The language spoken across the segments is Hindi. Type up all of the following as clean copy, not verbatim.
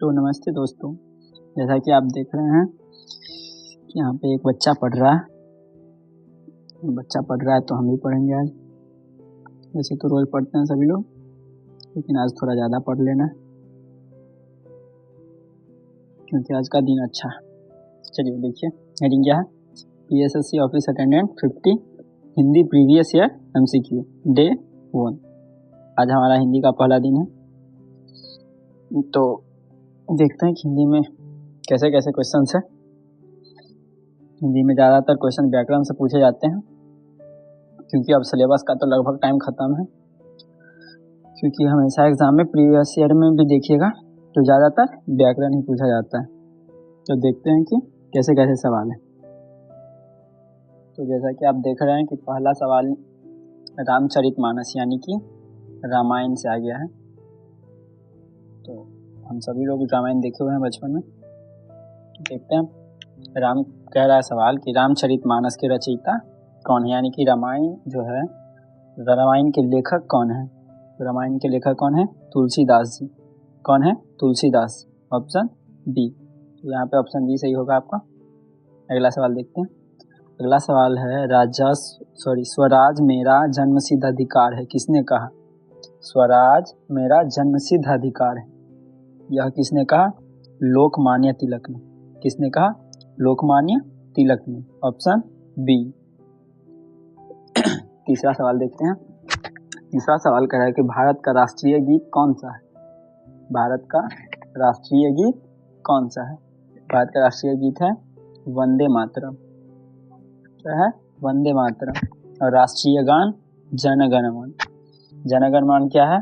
तो नमस्ते दोस्तों, जैसा कि आप देख रहे हैं कि यहाँ पे एक बच्चा पढ़ रहा है तो हम भी पढ़ेंगे आज। वैसे तो रोज पढ़ते हैं सभी लोग, लेकिन आज थोड़ा ज़्यादा पढ़ लेना क्योंकि आज का दिन अच्छा है। चलिए देखिए, हेडिंग क्या है? PSSC office attendant 50 Hindi previous year MCQ day 1। आज हमारा हिंदी का पहला दिन है, तो देखते हैं कि हिंदी में कैसे कैसे क्वेश्चन है। हिंदी में ज़्यादातर क्वेश्चन व्याकरण से पूछे जाते हैं क्योंकि अब सिलेबस का तो लगभग टाइम ख़त्म है। क्योंकि हमेशा एग्जाम में प्रीवियस ईयर में भी देखिएगा तो ज़्यादातर व्याकरण ही पूछा जाता है। तो देखते हैं कि कैसे कैसे सवाल है। तो जैसा कि आप देख रहे हैं कि पहला सवाल रामचरितमानस यानी कि रामायण से आ गया है। तो हम सभी लोग रामायण देखे हुए हैं बचपन में। तो देखते हैं, राम कह रहा है सवाल कि रामचरितमानस के रचयिता कौन है, यानी कि रामायण जो है, रामायण के लेखक कौन है। तो रामायण के लेखक कौन है? तुलसीदास जी। कौन है? तुलसीदास। Option B. तो यहाँ पे ऑप्शन बी सही होगा आपका। अगला सवाल देखते हैं। अगला सवाल है स्वराज मेरा जन्मसिद्ध अधिकार है, किसने कहा? स्वराज मेरा जन्मसिद्ध अधिकार है, यह किसने कहा? लोकमान्य तिलक ने। किसने कहा? लोकमान्य तिलक ने। Option B. तीसरा सवाल देखते हैं। तीसरा सवाल कह रहा है कि भारत का राष्ट्रीय गीत कौन सा है? भारत का राष्ट्रीय गीत कौन सा है? भारत का राष्ट्रीय गीत है वंदे मातरम। क्या है? वंदे मातरम। और राष्ट्रीय गान जन गण मन। जन गण मन क्या है?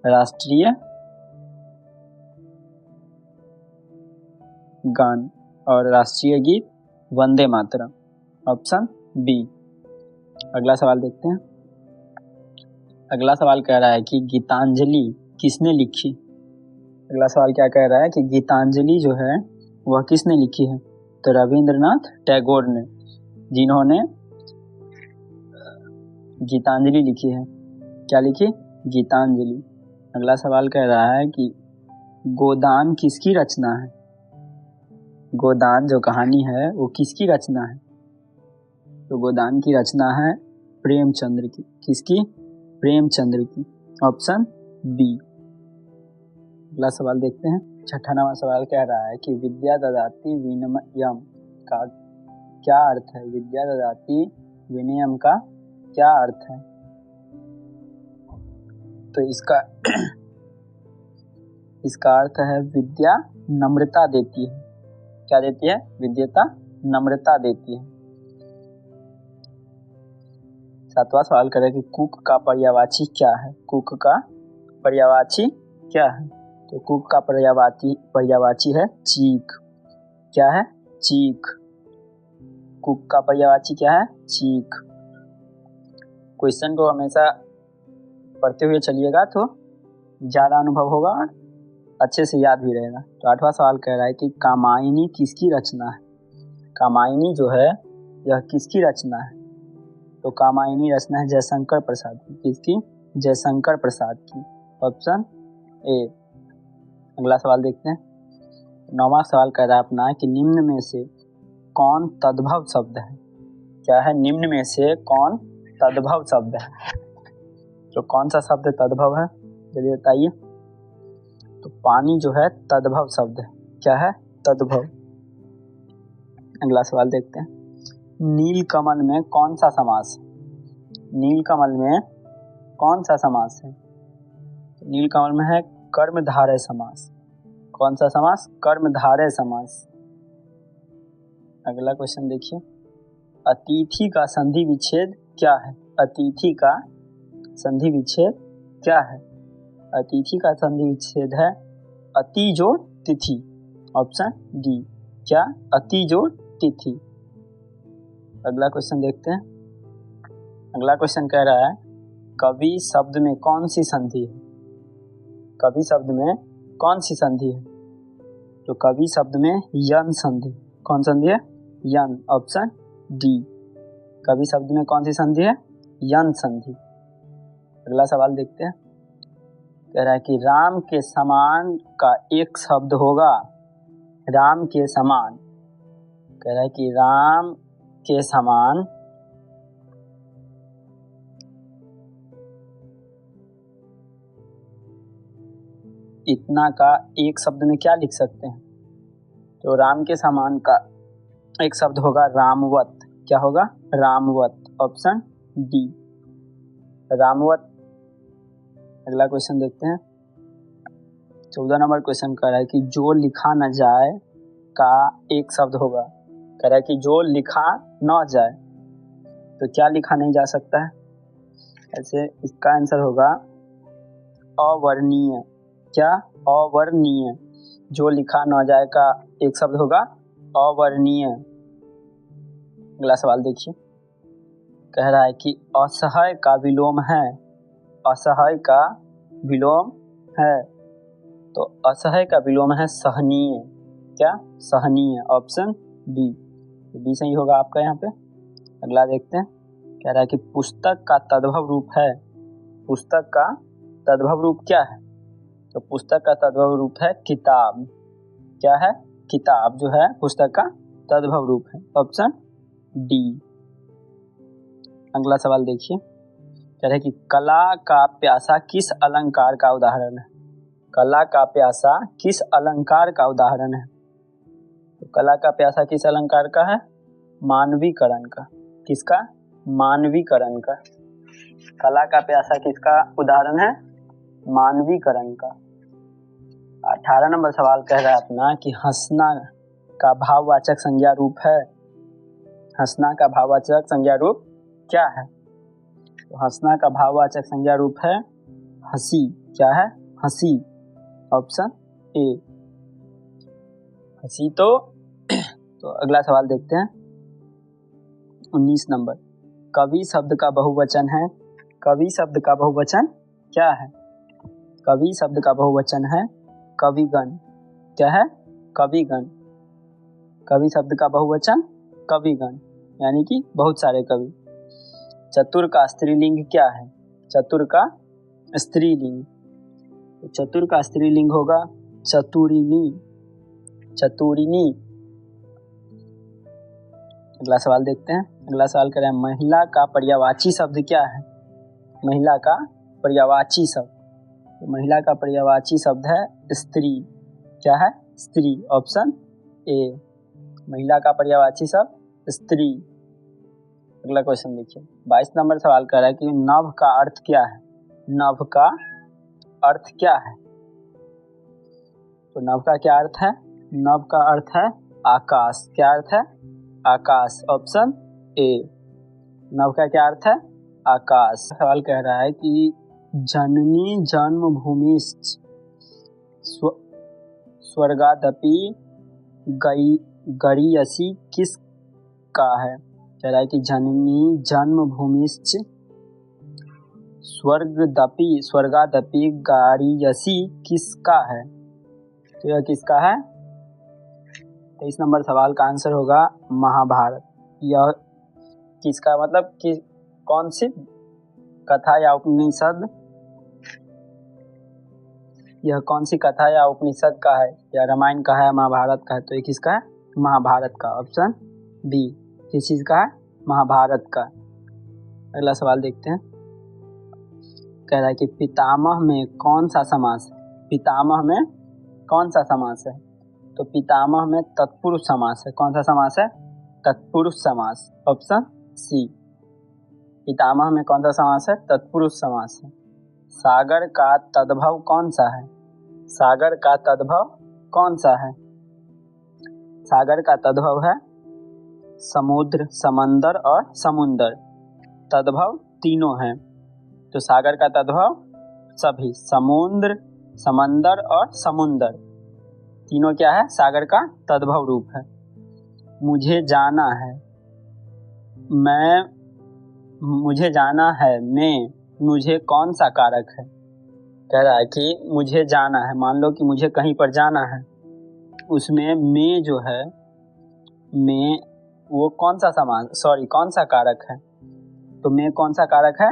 राष्ट्रीय गान। और राष्ट्रीय गीत वंदे मातरम। Option B. अगला सवाल देखते हैं। अगला सवाल कह रहा है कि गीतांजलि किसने लिखी? अगला सवाल क्या कह रहा है कि गीतांजलि जो है वह किसने लिखी है? तो रविंद्रनाथ टैगोर ने, जिन्होंने गीतांजलि लिखी है। क्या लिखी? गीतांजलि। अगला सवाल कह रहा है कि गोदान किसकी रचना है? गोदान जो कहानी है वो किसकी रचना है? तो गोदान की रचना है प्रेमचंद्र की। किसकी? प्रेमचंद्र की। Option B. अगला सवाल देखते हैं। छठा नंबर सवाल कह रहा है कि विद्या ददाति विनयम का क्या अर्थ है? विद्या ददाति विनयम का क्या अर्थ है? तो इसका अर्थ है विद्या नम्रता देती है। क्या देती है? विद्या नम्रता देती है। सातवां सवाल करें कि कुक का पर्यायवाची क्या है? कुक का पर्यायवाची क्या है? तो कुक का पर्यायवाची है चीख। क्या है? चीख। कुक का पर्यायवाची क्या है? चीख। क्वेश्चन को हमेशा पढ़ते हुए चलिएगा तो ज़्यादा अनुभव होगा और अच्छे से याद भी रहेगा। तो आठवां सवाल कह रहा है कि कामायनी किसकी रचना है? कामायनी जो है यह किसकी रचना है? तो कामायनी रचना है जयशंकर प्रसाद की। किसकी? जयशंकर प्रसाद की। Option A. अगला सवाल देखते हैं। नौवां सवाल कह रहा है अपना कि निम्न में से कौन तद्भव शब्द है? क्या है? निम्न में से कौन तद्भव शब्द है? तो कौन सा शब्द तद्भव है? चलिए बताइए। तो पानी जो है तद्भव शब्द है। क्या है? तद्भव। अगला सवाल देखते हैं। नीलकमल में कौन सा समास है? नीलकमल में कौन सा समास है? नीलकमल में है कर्मधारय समास। कौन सा समास? कर्मधारय समास। अगला क्वेश्चन देखिए। अतिथि का संधि विच्छेद क्या है? अतिथि का संधि विच्छेद क्या है? अतिथि का संधि विच्छेद है अति जोड़ तिथि। Option D. क्या? अति जोड़ तिथि। अगला क्वेश्चन देखते हैं। अगला क्वेश्चन कह रहा है कवि शब्द में कौन सी संधि है? कवि शब्द में कौन सी संधि है? तो कवि शब्द में यन संधि। कौन संधि है? यन। Option D. कवि शब्द में कौन सी संधि है? यन संधि। अगला सवाल देखते हैं। कह रहा है कि राम के समान का एक शब्द होगा। राम के समान, कह रहा है कि राम के समान इतना का एक शब्द में क्या लिख सकते हैं? तो राम के समान का एक शब्द होगा रामवत। क्या होगा? रामवत। ऑप्शन डी, रामवत। अगला क्वेश्चन देखते हैं। 14 नंबर क्वेश्चन कह रहा है कि जो लिखा न जाए का एक शब्द होगा। कह रहा है कि जो लिखा न जाए, तो क्या लिखा नहीं जा सकता है? ऐसे इसका आंसर होगा अवर्णीय। क्या? अवर्णीय। जो लिखा न जाए का एक शब्द होगा अवर्णीय। अगला सवाल देखिए। कह रहा है कि असहाय का विलोम है। असहाय का विलोम है, तो असहाय का विलोम है सहनीय। क्या? सहनीय। ऑप्शन बी, बी सही होगा आपका यहाँ पे। अगला देखते हैं। कह रहा है कि पुस्तक का तद्भव रूप है। पुस्तक का तद्भव रूप क्या है? तो पुस्तक का तद्भव रूप है किताब। क्या है? किताब जो है पुस्तक का तद्भव रूप है। Option D. अगला सवाल देखिए। कह रहे हैं कि कला का प्यासा किस अलंकार का उदाहरण है? कला का प्यासा किस अलंकार का उदाहरण है? तो कला का प्यासा किस अलंकार का है? मानवीकरण का। किसका? मानवीकरण का। कला का प्यासा किसका उदाहरण है? मानवीकरण का। 18 नंबर सवाल कह रहा है अपना कि हंसना का भाववाचक संज्ञा रूप है। हंसना का भाववाचक संज्ञा रूप क्या है? तो हंसना का भाववाचक संज्ञा रूप है हंसी। क्या है? हंसी। ऑप्शन ए, हंसी। तो अगला सवाल देखते हैं। 19 नंबर, कवि शब्द का बहुवचन है। कवि शब्द का बहुवचन क्या है? कवि शब्द का बहुवचन है कविगण। क्या है? कविगण। कवि शब्द का बहुवचन कविगण, यानी कि बहुत सारे कवि। चतुर का स्त्रीलिंग क्या है? चतुर का स्त्रीलिंग, चतुर का स्त्रीलिंग होगा चतुरिणी। चतुरिणी। अगला सवाल देखते हैं। अगला सवाल कह रहा है महिला का पर्यायवाची शब्द क्या है? महिला का पर्यायवाची शब्द, तो महिला का पर्यायवाची शब्द है स्त्री। क्या है? स्त्री। ऑप्शन ए, महिला का पर्यायवाची शब्द स्त्री। अगला क्वेश्चन देखिए। 22 नंबर सवाल कर रहा है कि नभ का अर्थ क्या है? नभ का अर्थ क्या है? तो नभ का क्या अर्थ है? नभ का अर्थ है आकाश। क्या अर्थ है? आकाश। ऑप्शन ए, नभ का क्या अर्थ है? आकाश। सवाल कह रहा है कि जननी जन्मभूमिश्च स्वर्गादपि गरीयसी किस का है? कह रहा है कि जननी जन्मभूमिश्च स्वर्गादपि गरीयसी किसका है? तो यह किसका है? 23 नंबर सवाल का आंसर होगा महाभारत। यह किसका, मतलब कि कौन सी कथा या उपनिषद, यह कौन सी कथा या उपनिषद का है, या रामायण का है, महाभारत का है? तो ये किसका है? महाभारत का। ऑप्शन बी, किस चीज का है? महाभारत का। अगला सवाल देखते हैं। कह रहा है कि पितामह में कौन सा समास है? पितामह में कौन सा समास है? तो पितामह में तत्पुरुष समास है। कौन सा समास है? तत्पुरुष समास। ऑप्शन सी, पितामह में कौन सा समास है? तत्पुरुष समास है। सागर का तद्भव कौन सा है? सागर का तद्भव कौन सा है? सागर का तद्भव है समुद्र, समंदर और समुंदर। तद्भव तीनों हैं, तो सागर का तद्भव सभी, समुद्र, समंदर और समुंदर, तीनों क्या है? सागर का तद्भव रूप है। मुझे जाना है, मैं, मुझे जाना है, मैं, मुझे कौन सा कारक है? कह रहा है कि मुझे जाना है, मान लो कि मुझे कहीं पर जाना है, उसमें मैं जो है, मैं, वो कौन सा समान, सॉरी कौन सा कारक है? तो मैं कौन सा कारक है?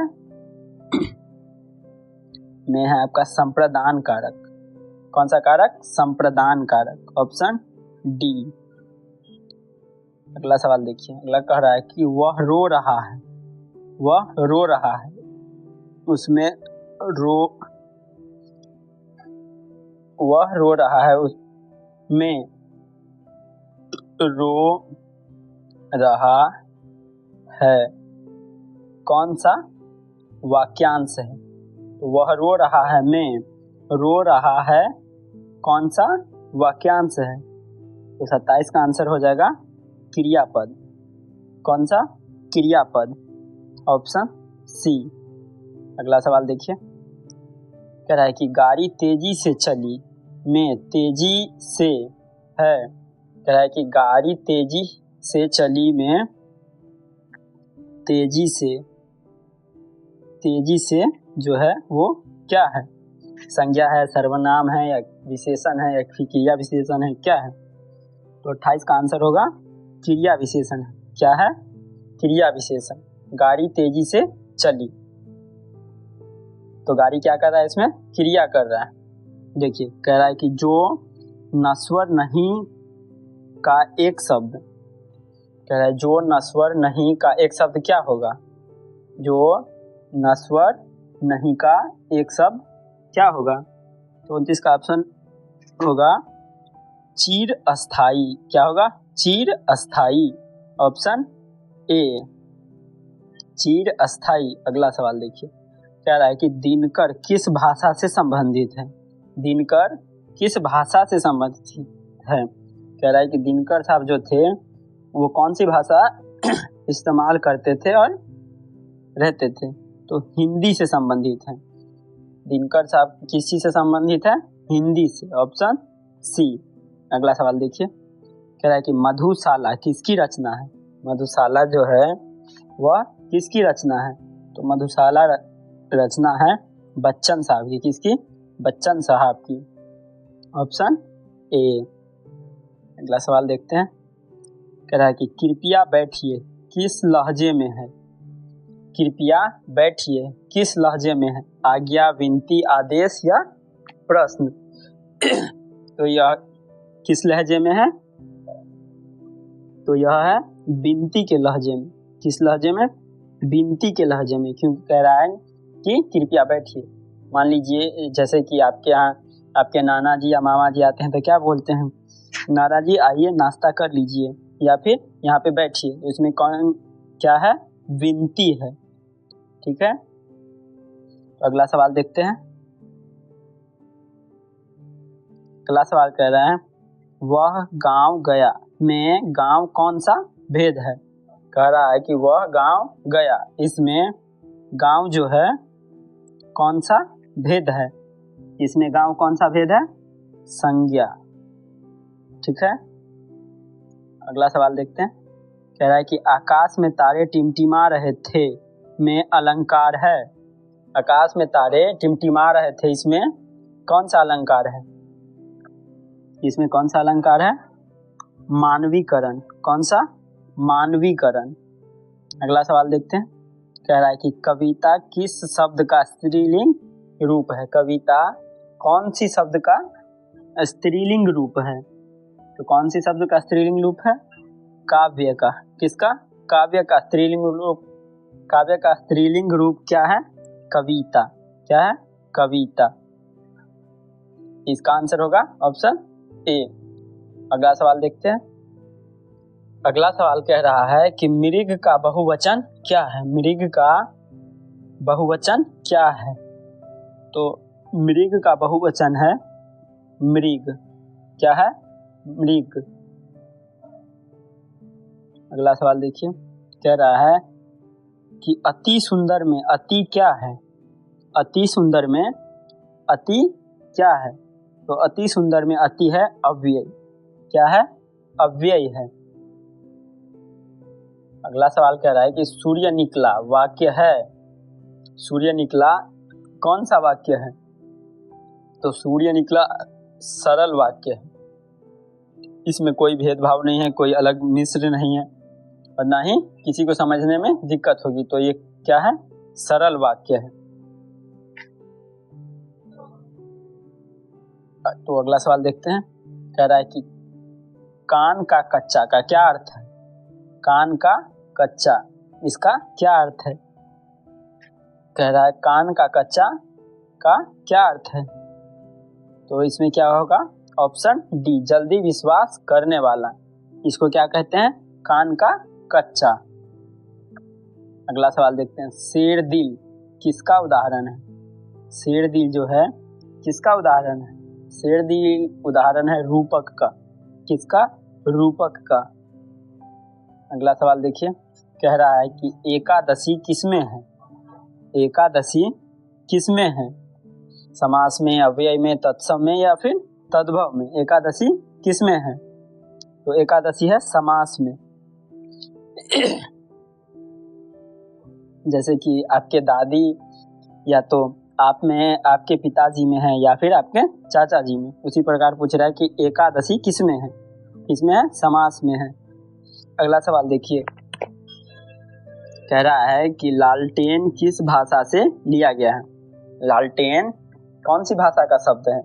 में है आपका संप्रदान कारक। कौन सा कारक? संप्रदान कारक, ऑप्शन डी। अगला सवाल देखिए, अगला कह रहा है कि वह रो रहा है, वह रो रहा है, उसमें वह रो रहा है, उसमें रो रहा है, कौन सा वाक्यांश है? तो वह रो रहा है में रो रहा है कौन सा वाक्यांश है? तो 27 का आंसर हो जाएगा क्रियापद। कौन सा? क्रियापद, ऑप्शन सी। अगला सवाल देखिए, कह रहा है कि गाड़ी तेजी से चली में तेजी से है, कह रहा है कि गाड़ी तेजी से चली में तेजी से जो है वो क्या है? संज्ञा है, सर्वनाम है, या विशेषण है, या क्रिया विशेषण है, क्या है? तो 28 का आंसर होगा क्रिया विशेषण है। क्या है? क्रिया विशेषण। गाड़ी तेजी से चली, तो गाड़ी क्या कर रहा है? इसमें क्रिया कर रहा है। देखिए, कह रहा है कि जो नश्वर नहीं का एक शब्द, कह रहा है जो नश्वर नहीं का एक शब्द क्या होगा? जो नश्वर नहीं का एक शब्द क्या होगा? तो 29 का ऑप्शन होगा चिर अस्थाई। क्या होगा? चिर अस्थाई, ऑप्शन ए, चिर अस्थाई। अगला सवाल देखिए, कह रहा है कि दिनकर किस भाषा से संबंधित है? दिनकर किस भाषा से संबंधित है? कह रहा है कि दिनकर साहब जो थे वो कौन सी भाषा इस्तेमाल करते थे और रहते थे? तो हिंदी से संबंधित है। दिनकर साहब किस चीज से संबंधित है? हिंदी से, ऑप्शन सी। अगला सवाल देखिए, कह रहा है कि मधुशाला किसकी रचना है? मधुशाला जो है वह किसकी रचना है? तो मधुशाला रचना है बच्चन साहब की। किसकी? बच्चन साहब की, ऑप्शन ए। अगला सवाल देखते हैं, कह रहा है कि कृपया बैठिए किस लहजे में है? कृपया बैठिए किस लहजे में है? आज्ञा, विनती, आदेश या प्रश्न? तो यह किस लहजे में है? तो यह है विनती के लहजे में। किस लहजे में? विनती के लहजे में, क्योंकि कह रहा है कि कृपया बैठिए। मान लीजिए जैसे कि आपके यहाँ आपके नाना जी या मामा जी आते हैं तो क्या बोलते हैं? नाना जी आइए नाश्ता कर लीजिए, या फिर यहाँ पे बैठिए। तो इसमें कौन क्या है? विनती है। ठीक है, तो अगला सवाल देखते हैं। अगला सवाल कह रहा है वह गांव गया में गांव कौन सा भेद है? कह रहा है कि वह गांव गया, इसमें गांव जो है कौन सा भेद है? इसमें गांव कौन सा भेद है? संज्ञा। ठीक है, अगला सवाल देखते हैं। कह रहा है कि आकाश में तारे टिमटिमा रहे थे में अलंकार है। आकाश में तारे टिमटिमा रहे थे, इसमें कौन सा अलंकार है? इसमें कौन सा अलंकार है? मानवीकरण। कौन सा? मानवीकरण। अगला सवाल देखते हैं। कह रहा है कि कविता किस शब्द का स्त्रीलिंग रूप है? कविता कौन सी शब्द का स्त्रीलिंग रूप है? तो कौन सी शब्द का स्त्रीलिंग रूप है? काव्य का। किसका? काव्य का स्त्रीलिंग रूप। काव्य का स्त्रीलिंग रूप क्या है? कविता। क्या है? कविता। इसका आंसर होगा ऑप्शन ए। अगला सवाल देखते हैं। अगला सवाल कह रहा है कि मृग का बहुवचन क्या है? मृग का बहुवचन क्या है? तो मृग का बहुवचन है मृग। क्या है? मृग। अगला सवाल देखिए, कह रहा है कि अति सुंदर में अति क्या है? अति सुंदर में अति क्या है? तो अति सुंदर में अति है अव्यय। क्या है? अव्यय है। अगला सवाल कह रहा है कि सूर्य निकला वाक्य है। सूर्य निकला कौन सा वाक्य है? तो सूर्य निकला सरल वाक्य है। इसमें कोई भेदभाव नहीं है, कोई अलग मिश्र नहीं है, और ना ही किसी को समझने में दिक्कत होगी। तो ये क्या है? सरल वाक्य है। तो अगला सवाल देखते हैं। कह रहा है कि कान का कच्चा का क्या अर्थ है? कान का कच्चा, इसका क्या अर्थ है? कह रहा है कान का कच्चा का क्या अर्थ है? तो इसमें क्या होगा? ऑप्शन डी, जल्दी विश्वास करने वाला। इसको क्या कहते हैं? कान का कच्चा। अगला सवाल देखते हैं। शेर दिल किसका उदाहरण है? शेर दिल जो है किसका उदाहरण है? शेर दिल उदाहरण है रूपक का। किसका? रूपक का। अगला सवाल देखिए। कह रहा है कि एकादशी किसमें है? एकादशी किसमें है? समास में, अव्यय में, तत्सम में या फिर तद्भव में? एकादशी किसमें है? तो एकादशी है समास में। जैसे कि आपके दादी या तो आप में, आपके पिताजी में है या फिर आपके चाचा जी में, उसी प्रकार पूछ रहा है कि एकादशी किसमें है? किसमें है? समास में है। अगला सवाल देखिए। कह रहा है कि लालटेन किस भाषा से लिया गया है? लालटेन कौन सी भाषा का शब्द है?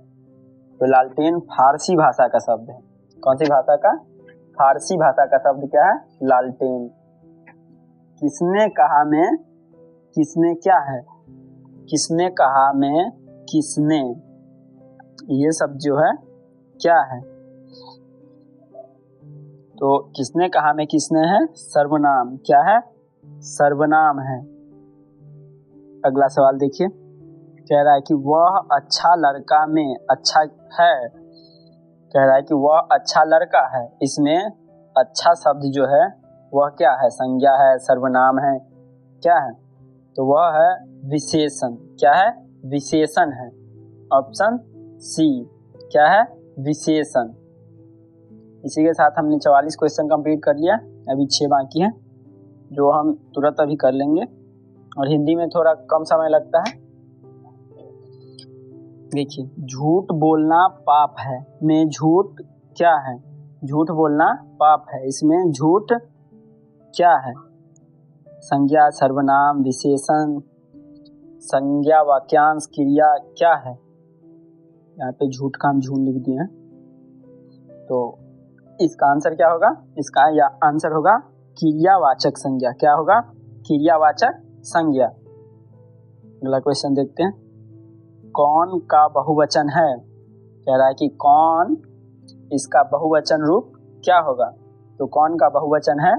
तो लालटेन फारसी भाषा का शब्द है। कौन सी भाषा का? फारसी भाषा का शब्द क्या है? लालटेन। किसने कहा में किसने क्या है? किसने कहा में किसने, ये सब जो है क्या है? तो किसने कहा में किसने है? सर्वनाम। क्या है? सर्वनाम है। अगला सवाल देखिए। कह रहा है कि वह अच्छा लड़का में अच्छा है। कह रहा है कि वह अच्छा लड़का है। इसमें अच्छा शब्द जो है वह क्या है? संज्ञा है, सर्वनाम है, क्या है? तो वह है विशेषण। क्या है? विशेषण है। ऑप्शन सी, क्या है? विशेषण। इसी के साथ हमने 44 क्वेश्चन कंप्लीट कर लिया। अभी 6 बाकी हैं जो हम तुरंत अभी कर लेंगे, और हिंदी में थोड़ा कम समय लगता है। देखिए, झूठ बोलना पाप है में झूठ क्या है? झूठ बोलना पाप है, इसमें झूठ क्या है? संज्ञा, सर्वनाम, विशेषण, संज्ञा, वाक्यांश, क्रिया, क्या है? यहाँ पे झूठ का हम झूठ लिख दिए हैं। तो इसका आंसर क्या होगा? इसका आंसर होगा क्रियावाचक संज्ञा। क्या होगा? क्रियावाचक संज्ञा। अगला क्वेश्चन देखते हैं। कौन का बहुवचन है? कह रहा है कि कौन, इसका बहुवचन रूप क्या होगा? तो कौन का बहुवचन है?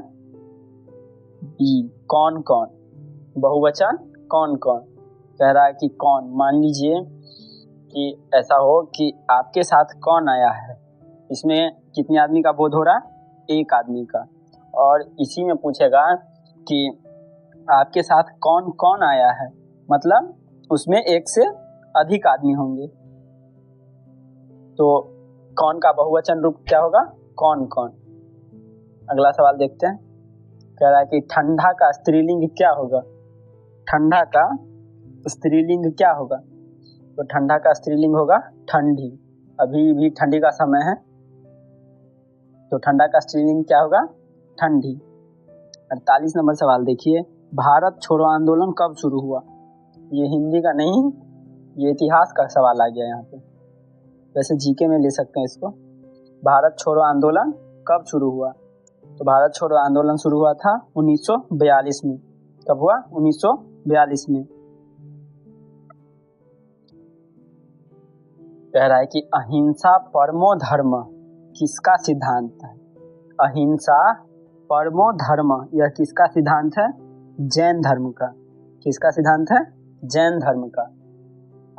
बी, कौन कौन। बहुवचन कौन कौन। कह रहा है कि कौन, मान लीजिए कि ऐसा हो कि आपके साथ कौन आया है, इसमें कितने आदमी का बोध हो रहा है? एक आदमी का। और इसी में पूछेगा कि आपके साथ कौन कौन आया है, मतलब उसमें एक से अधिक आदमी होंगे। तो कौन का बहुवचन रूप क्या होगा? कौन कौन। अगला सवाल देखते हैं। कह रहा है कि ठंडा का स्त्रीलिंग क्या होगा? ठंडा का स्त्रीलिंग क्या होगा? तो ठंडा का स्त्रीलिंग होगा ठंडी। अभी भी ठंडी का समय है, तो ठंडा का स्त्रीलिंग क्या होगा? ठंडी। 48 नंबर सवाल देखिए। भारत छोड़ो आंदोलन कब शुरू हुआ? ये हिंदी का नहीं, ये इतिहास का सवाल आ गया यहाँ पे। वैसे जीके में ले सकते हैं इसको। भारत छोड़ो आंदोलन कब शुरू हुआ? तो भारत छोड़ो आंदोलन शुरू हुआ था 1942 में। कब हुआ? 1942 में। कह रहा है कि अहिंसा परमो धर्म किसका सिद्धांत है? अहिंसा परमो धर्म, यह किसका सिद्धांत है? जैन धर्म का। किसका सिद्धांत है? जैन धर्म का।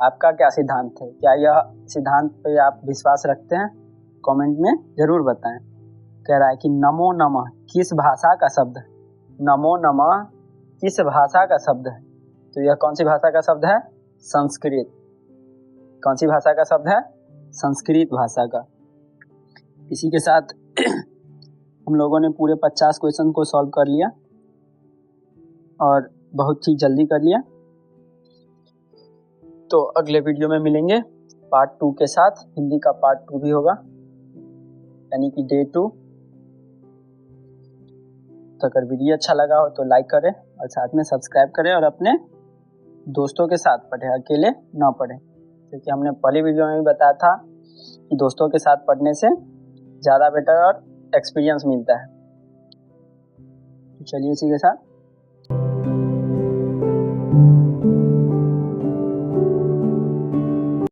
आपका क्या सिद्धांत है? क्या यह सिद्धांत पे आप विश्वास रखते हैं? कमेंट में जरूर बताएं। कह रहा है कि नमो नमः किस भाषा का शब्द है? नमो नमः किस भाषा का शब्द है? तो यह कौन सी भाषा का शब्द है? संस्कृत। कौन सी भाषा का शब्द है? संस्कृत भाषा का। इसी के साथ हम लोगों ने पूरे 50 क्वेश्चन को सॉल्व कर लिया और बहुत ही जल्दी कर लिया। तो अगले वीडियो में मिलेंगे पार्ट 2 के साथ। हिंदी का पार्ट 2 भी होगा, यानी कि डे 2। तो अगर वीडियो अच्छा लगा हो तो लाइक करें और साथ में सब्सक्राइब करें और अपने दोस्तों के साथ पढ़ें, अकेले ना पढ़ें। क्योंकि हमने पहली वीडियो में भी बताया था कि दोस्तों के साथ पढ़ने से ज़्यादा बेटर और एक्सपीरियंस मिलता है। तो चलिए इसी के साथ